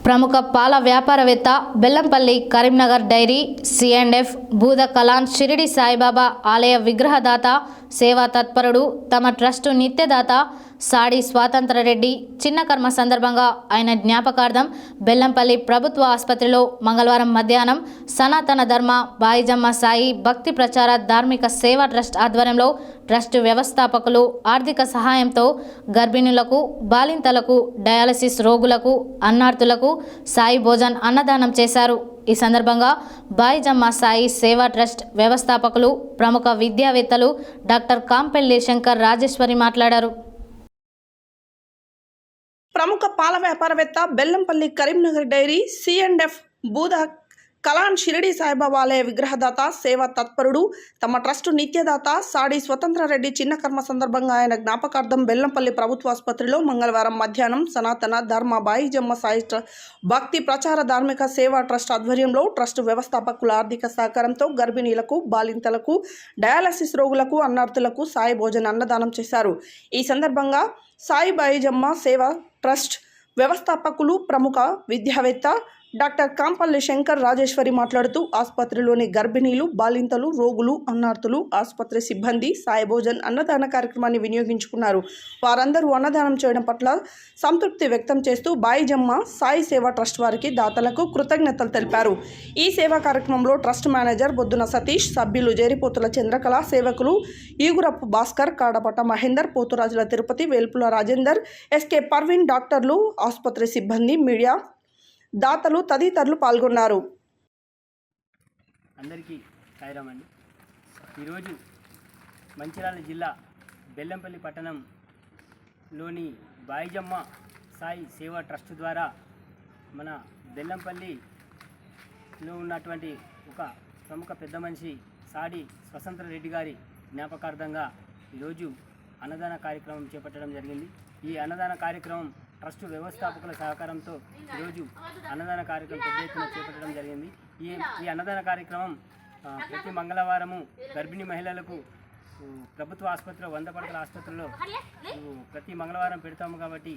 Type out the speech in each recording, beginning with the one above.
ప్రముఖ పాల వ్యాపారవేత్త బెల్లంపల్లి కరీంనగర్ డైరీ C&F బూద కలాన్ షిరిడి సాయిబాబా ఆలయ విగ్రహదాత సేవా తత్పరుడు తమ ట్రస్టు నిత్యదాత సాడి స్వాతంత్ర రెడ్డి చిన్న కర్మ సందర్భంగా ఆయన జ్ఞాపకార్థం బెల్లంపల్లి ప్రభుత్వ ఆసుపత్రిలో మంగళవారం మధ్యాహ్నం సనాతన ధర్మ బాయిజమ్మ సాయి భక్తి ప్రచార ధార్మిక సేవా ట్రస్ట్ ఆధ్వర్యంలో ట్రస్ట్ వ్యవస్థాపకులు ఆర్థిక సహాయంతో గర్భిణులకు బాలింతలకు డయాలసిస్ రోగులకు అన్నార్థులకు సాయి భోజన్ అన్నదానం చేశారు। ఈ సందర్భంగా బాయిజమ్మ సాయి సేవా ట్రస్ట్ వ్యవస్థాపకులు ప్రముఖ విద్యావేత్తలు డాక్టర్ కాంపెల్లి శంకర్ రాజేశ్వరి మాట్లాడారు। ప్రముఖ పాల వ్యాపారవేత్త బెల్లంపల్లి కరీంనగర్ డైరీ C&F బూద కలాన్ షిరిడి సాయిబాబా ఆలయ విగ్రహదాత సేవా తత్పరుడు తమ ట్రస్టు నిత్యదాత సాడి స్వతంత్ర రెడ్డి చిన్న కర్మ సందర్భంగా ఆయన జ్ఞాపకార్థం బెల్లంపల్లి ప్రభుత్వ ఆసుపత్రిలో మంగళవారం మధ్యాహ్నం సనాతన ధర్మ బాయిజమ్మ సాయి భక్తి ప్రచార ధార్మిక సేవా ట్రస్ట్ ఆధ్వర్యంలో ట్రస్టు వ్యవస్థాపకుల ఆర్థిక సహకారంతో గర్భిణీలకు బాలింతలకు డయాలసిస్ రోగులకు అన్నార్థులకు సాయి భోజన అన్నదానం చేశారు। ఈ సందర్భంగా సాయి బాయిజమ్మ సేవా ట్రస్ట్ వ్యవస్థాపకులు ప్రముఖ విద్యావేత్త డాక్టర్ కాంపల్లి శంకర్ రాజేశ్వరి మాట్లాడుతూ ఆసుపత్రిలోని గర్భిణీలు బాలింతలు రోగులు అన్నార్థులు ఆసుపత్రి సిబ్బంది సాయి భోజన్ అన్నదాన కార్యక్రమాన్ని వినియోగించుకున్నారు। వారందరూ అన్నదానం చేయడం పట్ల సంతృప్తి వ్యక్తం చేస్తూ బాయిజమ్మ సాయి సేవా ట్రస్ట్ వారికి దాతలకు కృతజ్ఞతలు తెలిపారు। ఈ సేవా కార్యక్రమంలో ట్రస్ట్ మేనేజర్ బొద్దున సతీష్, సభ్యులు జేరిపోతుల చంద్రకళ, సేవకులు ఈగురప్పు భాస్కర్, కాడపట మహేందర్, పోతురాజుల తిరుపతి, వేల్పుల రాజేందర్, ఎస్కే పర్వీన్, డాక్టర్లు, ఆసుపత్రి సిబ్బంది, మీడియా దాతలు తదితరులు పాల్గొన్నారు। అందరికీ సాయిరామ్ అండి। ఈరోజు మంచిర్యాల జిల్లా బెల్లంపల్లి పట్టణంలోని బాయిజమ్మ సాయి సేవా ట్రస్ట్ ద్వారా మన బెల్లంపల్లిలో ఉన్నటువంటి ఒక ప్రముఖ పెద్ద మనిషి సాడి స్వతంత్ర రెడ్డి గారి జ్ఞాపకార్థంగా ఈరోజు అన్నదాన కార్యక్రమం చేపట్టడం జరిగింది। ఈ అన్నదాన కార్యక్రమం ట్రస్ట్ వ్యవస్థాపకుల సహకారంతో ఈరోజు అన్నదాన కార్యక్రమం పెద్ద ఎత్తున చేపట్టడం జరిగింది। ఈ అన్నదాన కార్యక్రమం ప్రతి మంగళవారము గర్భిణీ మహిళలకు ప్రభుత్వ ఆసుపత్రిలో 100 పడకల ఆసుపత్రిలో ప్రతి మంగళవారం పెడతాము కాబట్టి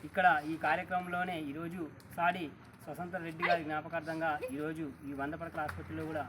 ఇక్కడ ఈ కార్యక్రమంలోనే ఈరోజు సాడి స్వతంత్ర రెడ్డి గారి జ్ఞాపకార్థంగా ఈరోజు ఈ 100 పడకల ఆసుపత్రిలో కూడా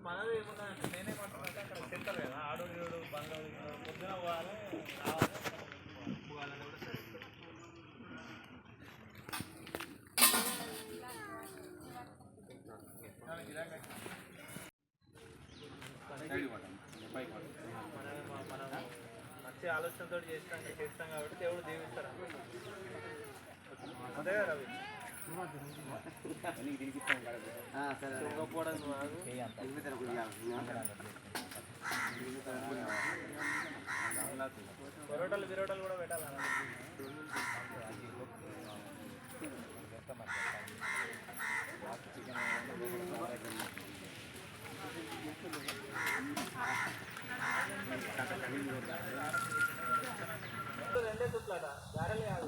మనది ఏమన్నా నేనేమంటున్నా అక్కడ తింటారు కదా ఆడోడు బంగారు పొద్దున పోవాలి పోవాలని కూడా మనం మంచి ఆలోచనతో చేస్తాం కాబట్టి దేవుడు దీవిస్తారా అదే కదా రవి విరోటాలు కూడా పెట్టాలి। రెండే చుట్లాట గారెలు కాదు